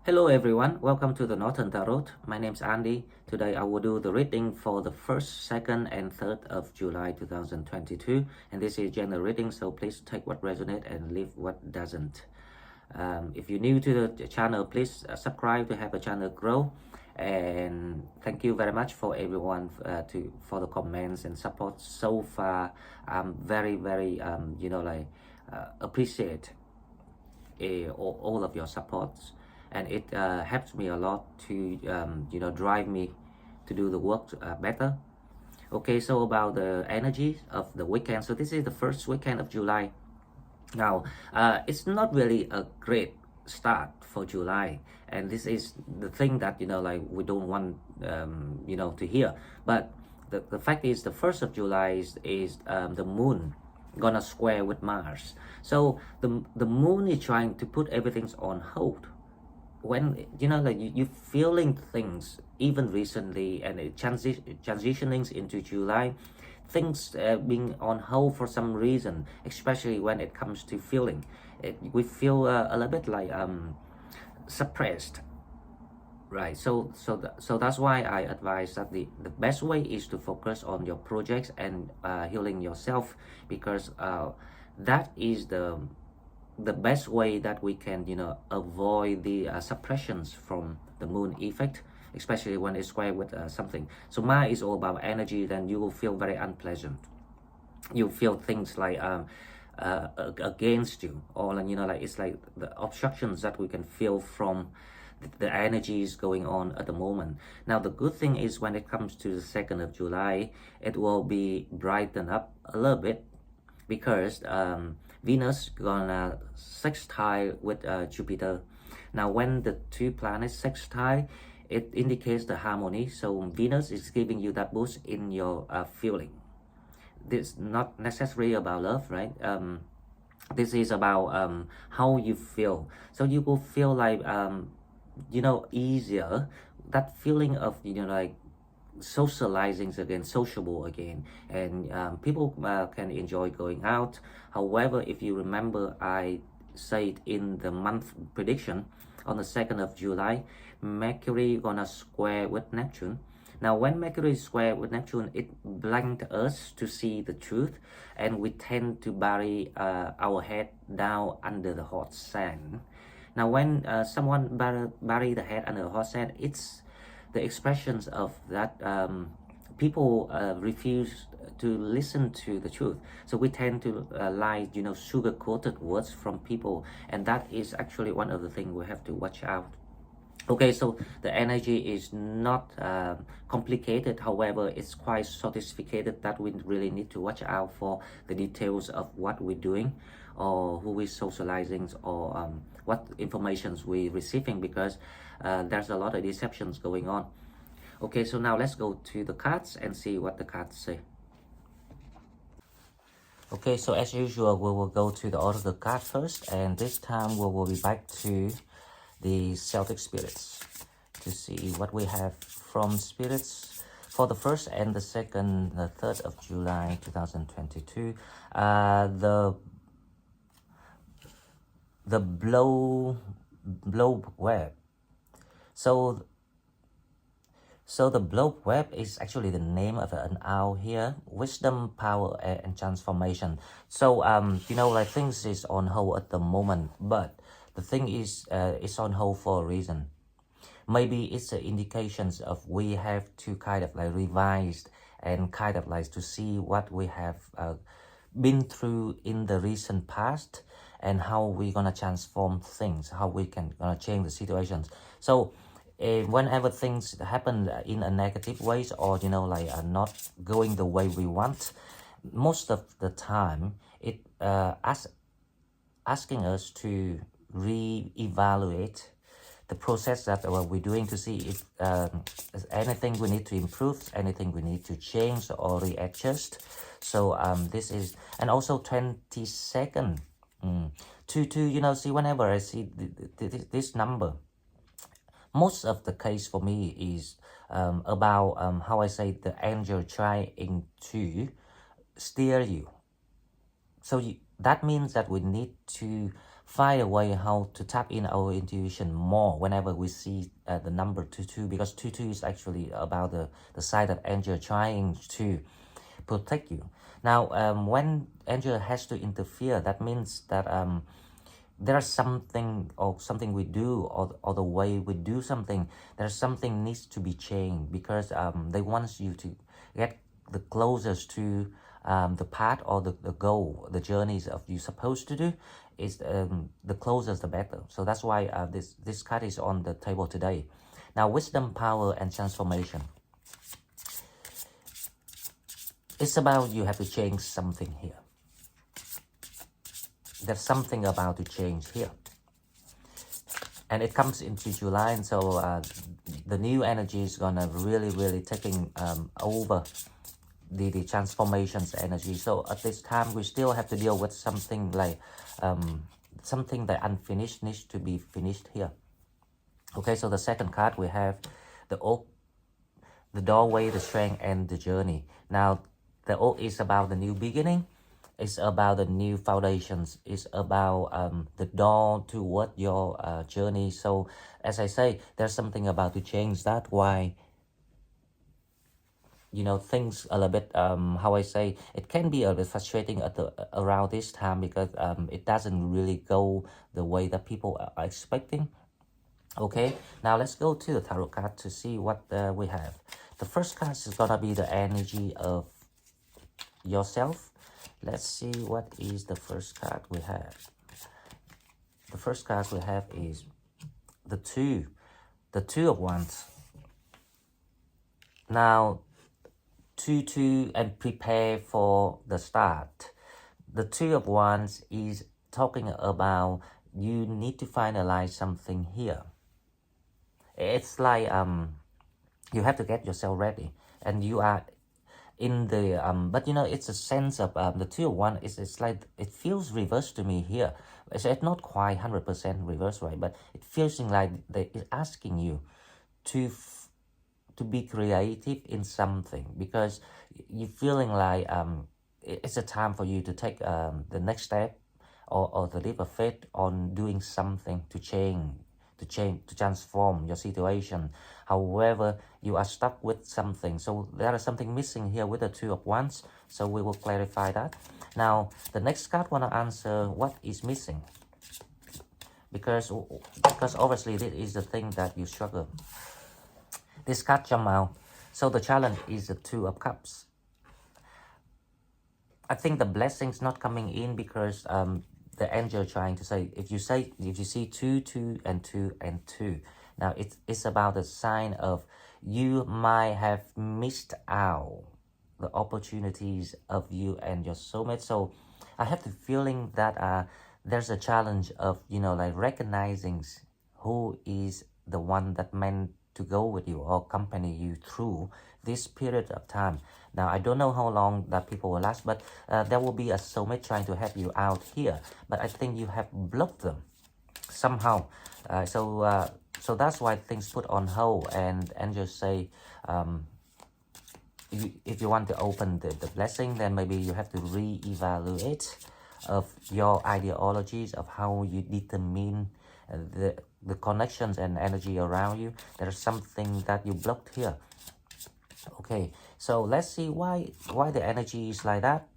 Hello everyone, welcome to the Northern Tarot. My name is Andy. Today I will do the reading for the 1st, 2nd and 3rd of July 2022. And this is general reading, so please take what resonates and leave what doesn't. If you're new to the channel, please subscribe to help the channel grow. And thank you very much for everyone for the comments and support so far. I'm very appreciate all of your supports, and it helps me a lot to drive me to do the work better. Okay, so about the energy of the weekend. So this is the first weekend of July. Now, it's not really a great start for July, and this is the thing that we don't want to hear. But the fact is, the 1st of July is the moon gonna square with Mars. So the moon is trying to put everything on hold. When you feeling things even recently, and it transitioning into July, things being on hold for some reason, especially when it comes to feeling we feel a little bit like suppressed, right? So that's why I advise that the best way is to focus on your projects and healing yourself, because that is the best way that we can avoid the suppressions from the moon effect, especially when it's square with something. So Mars is all about energy. Then you will feel very unpleasant. You feel things like against you, or like it's like the obstructions that we can feel from the energies going on at the moment. Now the good thing is, when it comes to the 2nd of July, it will be brightened up a little bit, because Venus gonna sextile with Jupiter. Now when the two planets sextile, it indicates the harmony. So Venus is giving you that boost in your feeling. This not necessarily about love, right? This is about how you feel. So you will feel like easier, that feeling of like socializing again, sociable again, and people can enjoy going out. However, if you remember, I said in the month prediction, on the 2nd of July, Mercury gonna square with Neptune. Now when Mercury is square with Neptune, it blinds us to see the truth, and we tend to bury our head down under the hot sand. Now when someone bury the head under the hot sand, it's the expressions of that people refuse to listen to the truth. So we tend to like sugar-coated words from people, and that is actually one of the things we have to watch out. Okay, so the energy is not complicated. However, it's quite sophisticated, that we really need to watch out for the details of what we're doing, or who we're socializing, or what informations we're receiving, because there's a lot of deceptions going on. Okay, so now let's go to the cards and see what the cards say. Okay, so as usual, we will go to the order of the card first, and this time we will be back to the Celtic spirits to see what we have from spirits for the 1st and the 2nd, the 3rd of July 2022. The blow web. So the blow web is actually the name of an owl here. Wisdom, power, and transformation. So like things is on hold at the moment, but the thing is, it's on hold for a reason. Maybe it's an indications of we have to kind of like revise, and kind of like to see what we have been through in the recent past, and how we're gonna transform things, how we can gonna change the situations. So whenever things happen in a negative ways, or not going the way we want, most of the time it asking us to re-evaluate the process that we're doing, to see if anything we need to improve, anything we need to change or readjust. So this is, and also 22nd to see, whenever I see this number, most of the case for me is about how I say, the angel trying to steer you. So that means that we need to find a way how to tap in our intuition more whenever we see the number 22, because 22 is actually about the side of angel trying to protect you. Now, when angel has to interfere, that means that there's something or something we do, or the way we do something, there's something needs to be changed, because they want you to get the closest to the path or the goal, the journeys of you supposed to do is the closest the better. So that's why this card is on the table today. Now, wisdom, power, and transformation. It's about you have to change something here. There's something about to change here. And it comes into July, and so the new energy is gonna really taking over the transformations energy. So at this time, we still have to deal with something like something that unfinished needs to be finished here. Okay, so the second card we have the oak, the doorway, the strength, and the journey. Now, the oak is about the new beginning. It's about the new foundations. It's about the door toward your journey. So, as I say, there's something about to change. That's why, you know, things a little bit, how I say, it can be a bit frustrating at around this time, because it doesn't really go the way that people are expecting. Okay, now let's go to the tarot card to see what we have. The first card is gonna be the energy of yourself. Let's see what is the first card we have. The first card we have is the Two of Wands. Now, two, and prepare for the start. The Two of Wands is talking about you need to finalize something here. It's like you have to get yourself ready, and you are in the but you know, it's a sense of the Two of Wands. It's like it feels reversed to me here. It's not quite 100% reverse, right? But it feels like they is asking you to be creative in something, because you're feeling like it's a time for you to take the next step, or the leap of faith on doing something to transform your situation. However, you are stuck with something, so there is something missing here with the Two of Wands. So we will clarify that. Now, the next card want to answer what is missing, because obviously this is the thing that you struggle. This card jump out. So the challenge is the Two of Cups. I think the blessings not coming in, because the angel trying to say, if you see two, and two. Now it's about the sign of you might have missed out the opportunities of you and your soulmate. So I have the feeling that there's a challenge of, you know, like recognizing who is the one that meant to go with you or accompany you through this period of time. Now, I don't know how long that people will last, but there will be a soulmate trying to help you out here. But I think you have blocked them somehow. So that's why things put on hold, and just say, if you want to open the blessing, then maybe you have to re-evaluate of your ideologies of how you determine the connections and energy around you. There's something that you blocked here. Okay, so let's see why the energy is like that.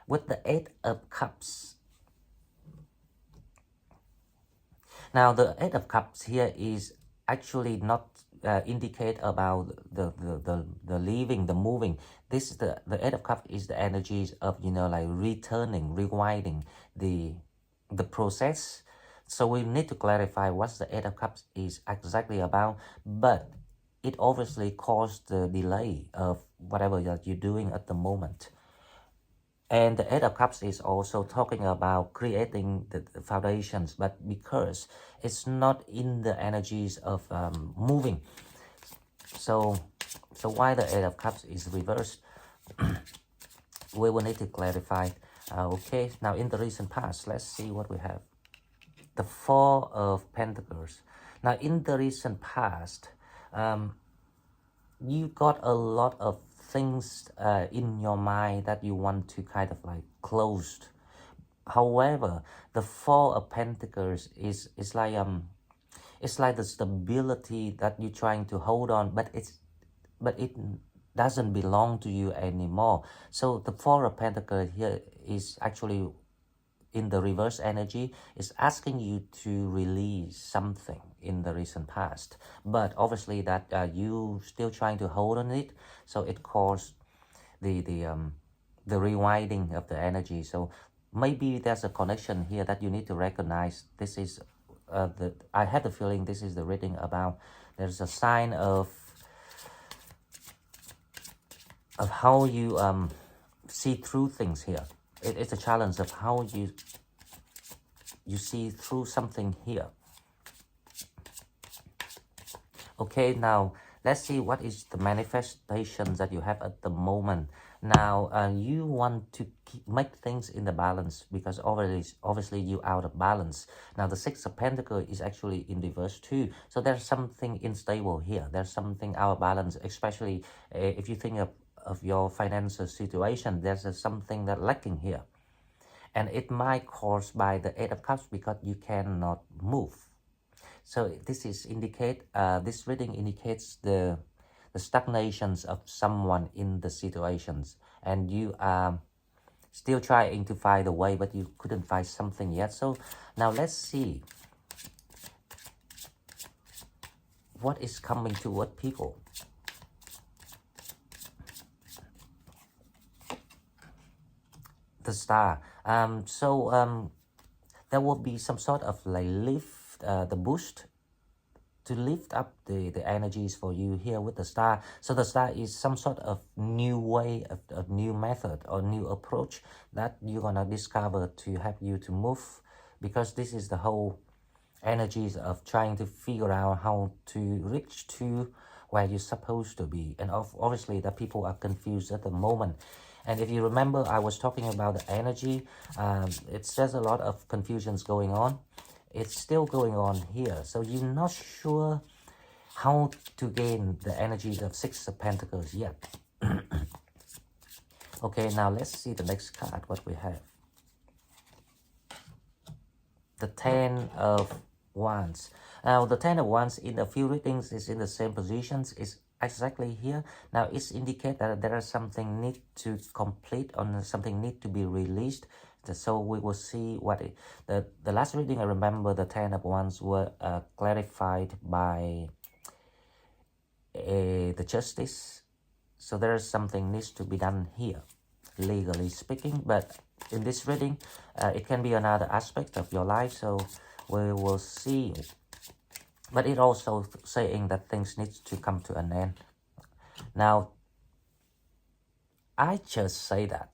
With the Eight of Cups. Now, the Eight of Cups here is actually not indicate about the leaving, the moving. This is the Eight of Cups is the energies of, you know, like returning, rewinding the process. So we need to clarify what the Eight of Cups is exactly about. But it obviously caused the delay of whatever that you're doing at the moment. And the Eight of Cups is also talking about creating the foundations, but because it's not in the energies of moving. So why the Eight of Cups is reversed, we will need to clarify. Okay, now in the recent past, let's see what we have. The Four of Pentacles. Now in the recent past, you got a lot of things in your mind that you want to kind of like close. However, the Four of Pentacles is like it's like the stability that you're trying to hold on, but it doesn't belong to you anymore. So the Four of Pentacles here is actually in the reverse energy, is asking you to release something in the recent past, but obviously that you still trying to hold on it, so it caused the rewinding of the energy. So maybe there's a connection here that you need to recognize. This is I have the feeling this is the reading about there's a sign of how you see through things here. It's a challenge of how you see through something here. Okay, now let's see what is the manifestations that you have at the moment. Now you want to make things in the balance, because obviously you out of balance. Now the Six of Pentacles is actually in reverse too, so there's something unstable here. There's something out of balance, especially if you think of your financial situation. There's something that lacking here, and it might caused by the Eight of Cups because you cannot move. So this is this reading indicates the stagnations of someone in the situations, and you are still trying to find a way, but you couldn't find something yet. So now let's see what is coming toward people. The Star. There will be some sort of like lift, the boost to lift up the energies for you here with the Star. So the Star is some sort of new way, of new method or new approach that you're gonna discover to help you to move, because this is the whole energies of trying to figure out how to reach to where you're supposed to be. And obviously the people are confused at the moment. And if you remember, I was talking about the energy. It's just a lot of confusions going on. It's still going on here. So you're not sure how to gain the energies of Six of Pentacles yet. Okay, now let's see the next card, what we have. The Ten of Wands. Now the Ten of Wands in a few readings is in the same positions, is exactly here. Now it's indicate that there is something need to complete, or something need to be released. So we will see what the last reading. I remember the Ten of Wands were clarified by the Justice. So there is something needs to be done here, legally speaking. But in this reading, it can be another aspect of your life. So we will see. But it also saying that things need to come to an end. Now, I just say that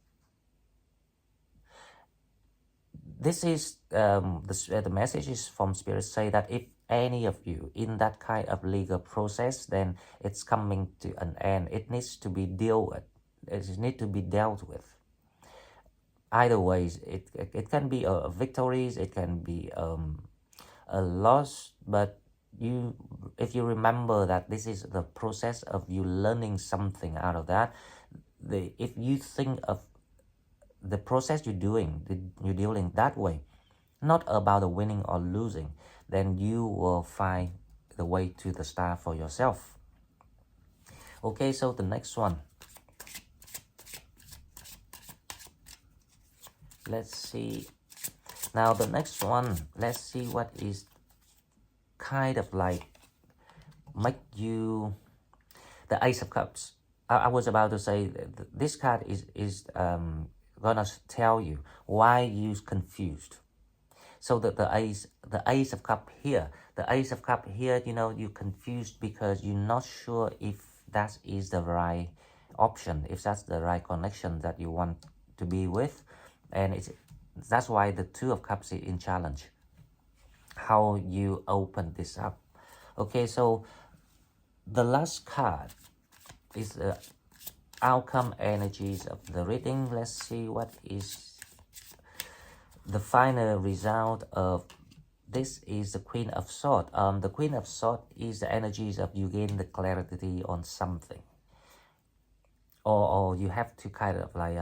this is the message is from Spirit, say that if any of you in that kind of legal process, then it's coming to an end. It needs to be dealt with. It needs to be dealt with. Either ways, it can be a victories, it can be a loss, but if you remember that this is the process of you learning something out of that, if you think of the process you're dealing that way, not about the winning or losing, then you will find the way to the Star for yourself. Okay, so the next one, let's see. Now the next one, let's see what is kind of like make you the Ace of Cups. I was about to say this card is gonna tell you why you're confused. So the Ace of Cup here, you know, you're confused because you're not sure if that is the right option, if that's the right connection that you want to be with, and that's why the Two of Cups is in challenge. How you open this up. Okay, so the last card is the outcome energies of the reading. Let's see what is the final result of this. Is the Queen of Swords. The Queen of Swords is the energies of you gain the clarity on something, or you have to kind of like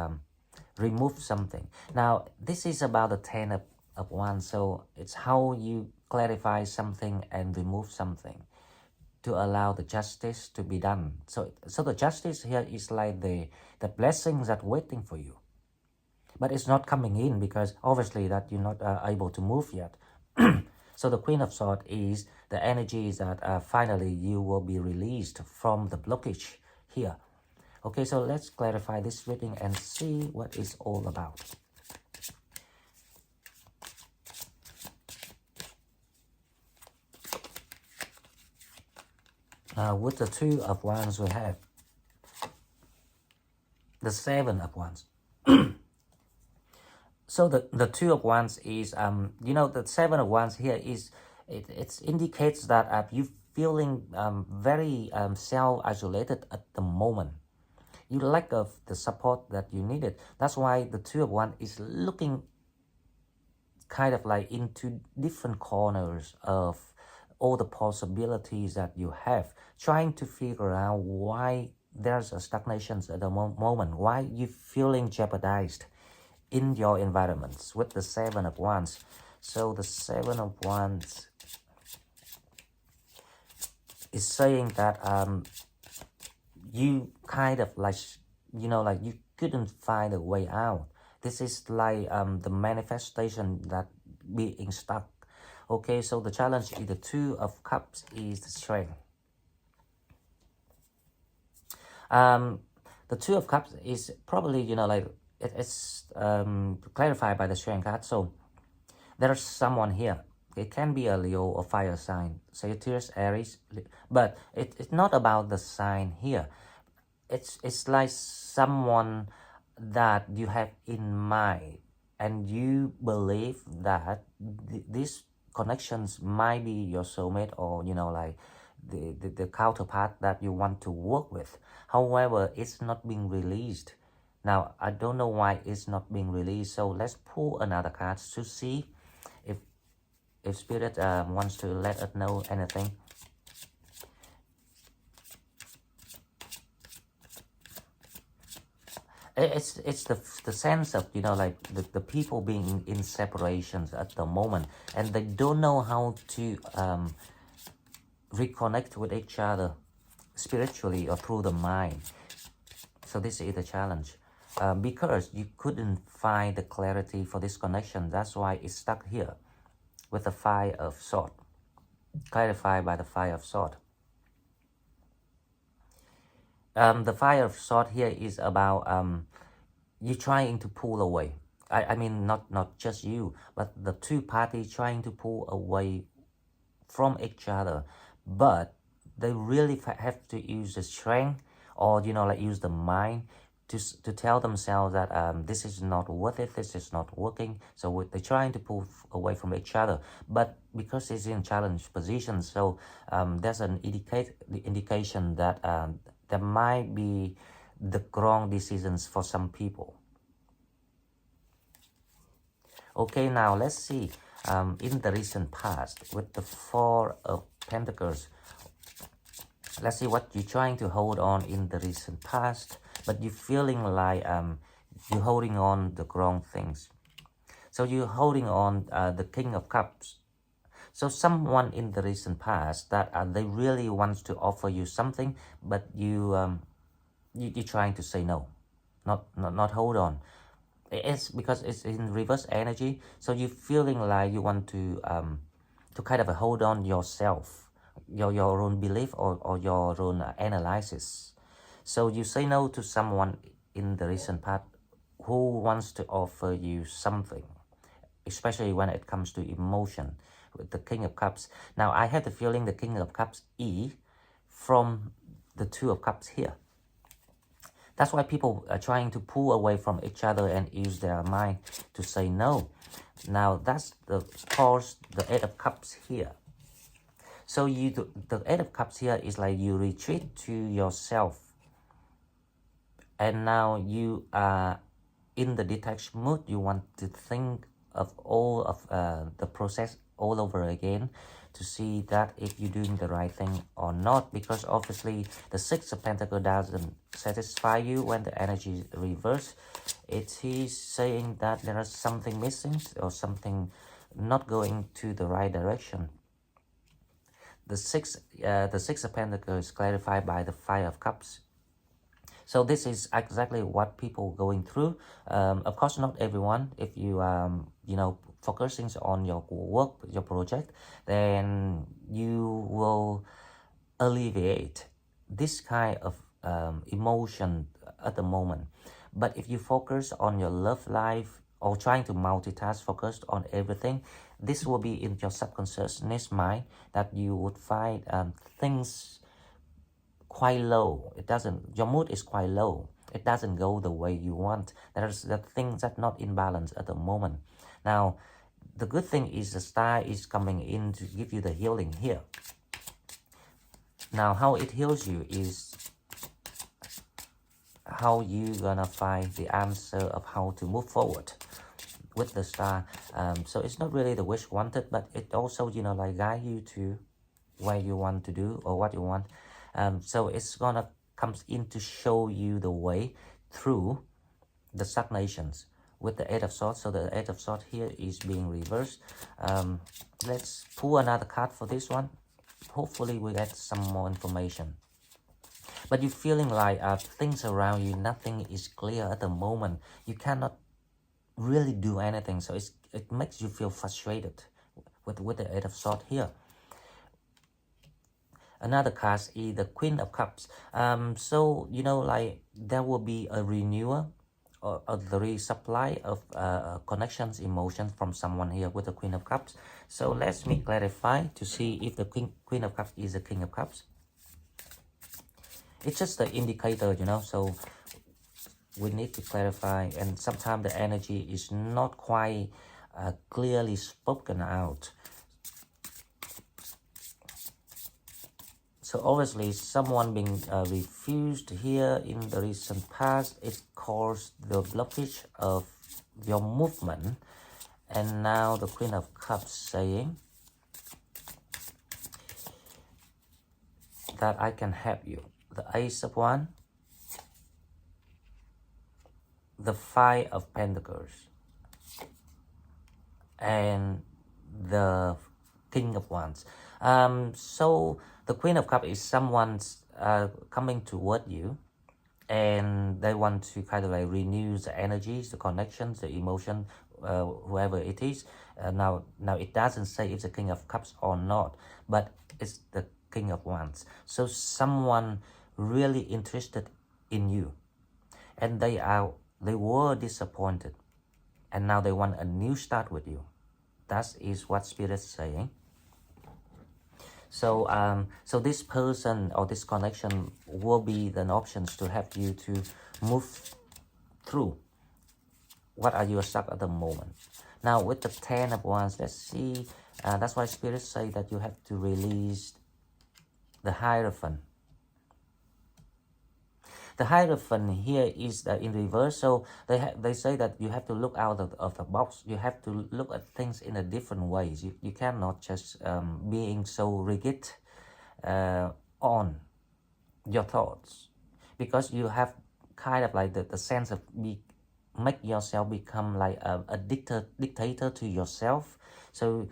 remove something. Now, this is about the 10 of Wands, so it's how you clarify something and remove something to allow the justice to be done. So the justice here is like the blessings that waiting for you, but it's not coming in because obviously that you're not able to move yet. So the Queen of Swords is the energy is that finally you will be released from the blockage here. Okay, so let's clarify this reading and see what it's all about. With the Two of Wands, we have the Seven of Wands. So the Two of Wands is, you know, the Seven of Wands here is, it indicates that you feeling very self-isolated at the moment. You lack of the support that you needed. That's why the Two of Wands is looking kind of like into different corners of all the possibilities that you have, trying to figure out why there's a stagnation at the moment, why you feeling jeopardized in your environments with the Seven of Wands. So the Seven of Wands is saying that you kind of like, you know, like you couldn't find a way out. This is like the manifestation that being stuck. Okay, so the challenge in the Two of Cups is the strength. The Two of Cups is probably, you know, like it's clarified by the strength card. So there's someone here. It can be a Leo or fire sign, Sagittarius, Aries, but it's not about the sign here. It's like someone that you have in mind, and you believe that these connections might be your soulmate, or you know, like the counterpart that you want to work with. However, it's not being released. Now, I don't know why it's not being released, so let's pull another card to see if Spirit wants to let us know anything. It's the sense of, you know, like the people being in separations at the moment, and they don't know how to reconnect with each other spiritually or through the mind. So this is the challenge, because you couldn't find the clarity for this connection. That's why it's stuck here with the Five of Swords, clarified by the Five of Swords. The Five of Swords here is about you trying to pull away. I mean, not just you, but the two parties trying to pull away from each other, but they really have to use the strength, or you know, like use the mind to tell themselves that this is not worth it, this is not working. So they're trying to pull away from each other, but because it's in challenge position, so there's an indication that there might be the wrong decisions for some people. Okay, now let's see in the recent past with the Four of Pentacles. Let's see what you're trying to hold on in the recent past, but you're feeling like you're holding on the wrong things. So you're holding on the King of Cups. So someone in the recent past that they really want to offer you something, but you're trying to say no, not hold on. It's because it's in reverse energy. So you're feeling like you want to kind of hold on yourself, your own belief, or your own analysis. So you say no to someone in the recent past who wants to offer you something, especially when it comes to emotion with the King of Cups. Now, I have the feeling the King of Cups is from the Two of Cups here. That's why people are trying to pull away from each other and use their mind to say no. Now, that's the course, the Eight of Cups here. So the Eight of Cups here is like you retreat to yourself. And now you are in the detached mood. You want to think of all of the process all over again to see that if you're doing the right thing or not. Because obviously the Six of Pentacles doesn't satisfy you when the energy is reversed. it is saying that there is something missing or something not going to the right direction. The Six of Pentacles is clarified by the Five of Cups. So this is exactly what people going through. Of course, not everyone. If you you know, focusing on your work, your project, then you will alleviate this kind of emotion at the moment. But if you focus on your love life or trying to multitask, focused on everything, this will be in your subconsciousness mind that you would find things quite low. It doesn't, your mood is quite low. It doesn't go the way you want. There's the things that not in balance at the moment. Now, the good thing is the star is coming in to give you the healing here. Now, how it heals you is how you gonna find the answer of how to move forward with the star. So it's not really the wish wanted, but it also, you know, like guide you to where you want to do or what you want. So it's gonna comes in to show you the way through the stagnations with the Eight of Swords. So the Eight of Swords here is being reversed. Let's pull another card for this one. Hopefully we get some more information. But you're feeling like things around you, nothing is clear at the moment. You cannot really do anything. So it makes you feel frustrated with the Eight of Swords here. Another card is the Queen of Cups. So, you know, like there will be a renewal or the resupply of connections, emotions from someone here with the Queen of Cups. So let me clarify to see if the Queen of Cups is the King of Cups. It's just the indicator, you know, so we need to clarify, and sometimes the energy is not quite clearly spoken out. So obviously someone being refused here in the recent past, it caused the blockage of your movement. And now the Queen of Cups saying that I can help you. The Ace of Wands, the Five of Pentacles, and the King of Wands. So the Queen of Cups is someone's coming toward you, and they want to kind of like renew the energies, the connections, the emotion, whoever it is. Now it doesn't say it's the King of Cups or not, but it's the King of Wands. So someone really interested in you, and they were disappointed, and now they want a new start with you. That is what Spirit's saying. So so this person or this connection will be the options to help you to move through what are you stuck at the moment. Now with the Ten of Wands, let's see. That's why Spirit say that you have to release the Hierophant. The Hierophant here is in reverse, so they say that you have to look out of the box. You have to look at things in a different ways. You cannot just being so rigid on your thoughts, because you have kind of like the sense of make yourself become like a dictator to yourself. So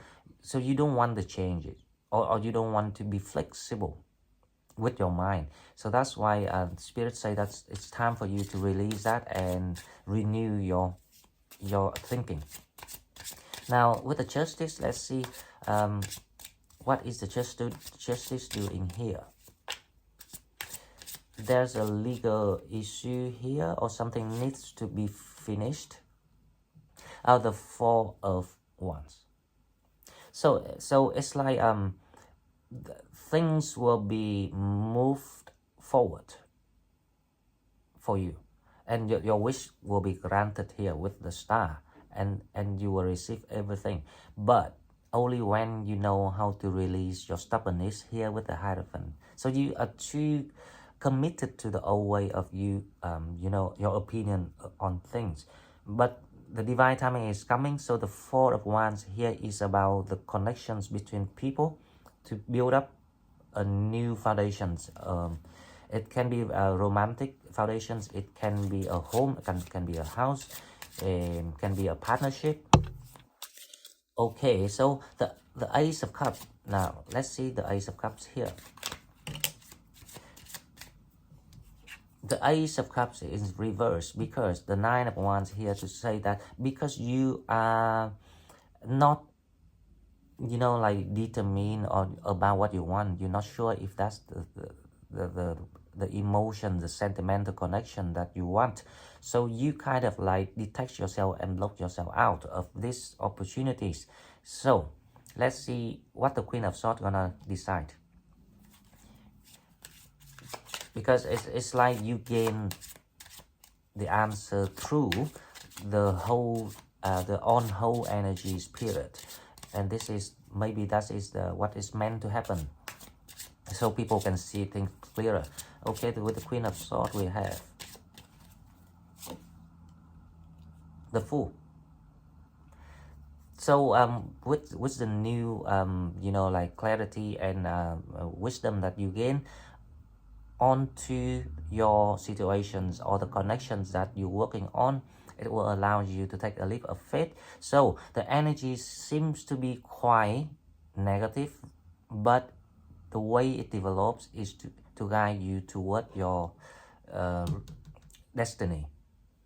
you don't want to change it, or you don't want to be flexible with your mind. So that's why Spirit say that it's time for you to release that and renew your thinking. Now with the Justice, let's see what is the Justice doing here. There's a legal issue here, or something needs to be finished. The Four of Wands. So it's like things will be moved forward for you, and your wish will be granted here with the Star, and you will receive everything, but only when you know how to release your stubbornness here with the Hierophant. So you are too committed to the old way of you know, your opinion on things, but the divine timing is coming. So the Four of Wands here is about the connections between people to build up a new foundations, It can be romantic foundations, it can be a home, can be a house, can be a partnership. Okay, so the Ace of Cups. Now let's see the Ace of Cups here. The Ace of Cups is reversed because the Nine of Wands here to say that because you are not, you know, like determined or about what you want, you're not sure if that's the emotion, the sentimental connection that you want. So you kind of like detach yourself and block yourself out of these opportunities. So let's see what the Queen of Swords gonna decide. Because it's like you gain the answer through the whole the on whole energy spirit, and this is maybe that is the what is meant to happen, so people can see things clearer. Okay, with the Queen of Swords we have the Fool. So with the new you know, like clarity and wisdom that you gain onto your situations or the connections that you're working on, it will allow you to take a leap of faith. So the energy seems to be quite negative, but the way it develops is to guide you toward your destiny,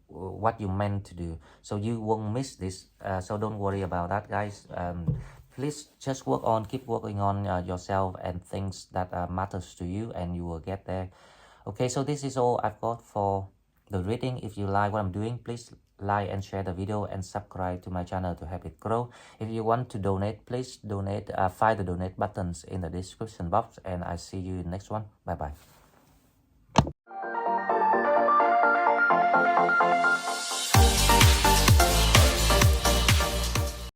what you meant to do. So you won't miss this, so don't worry about that, guys. Please just work on, keep working on yourself and things that matters to you, and you will get there. Okay, so this is all I've got for the reading. If you like what I'm doing, please like and share the video and subscribe to my channel to help it grow. If you want to donate, please donate. Find the donate buttons in the description box, and I see you in the next one. Bye bye.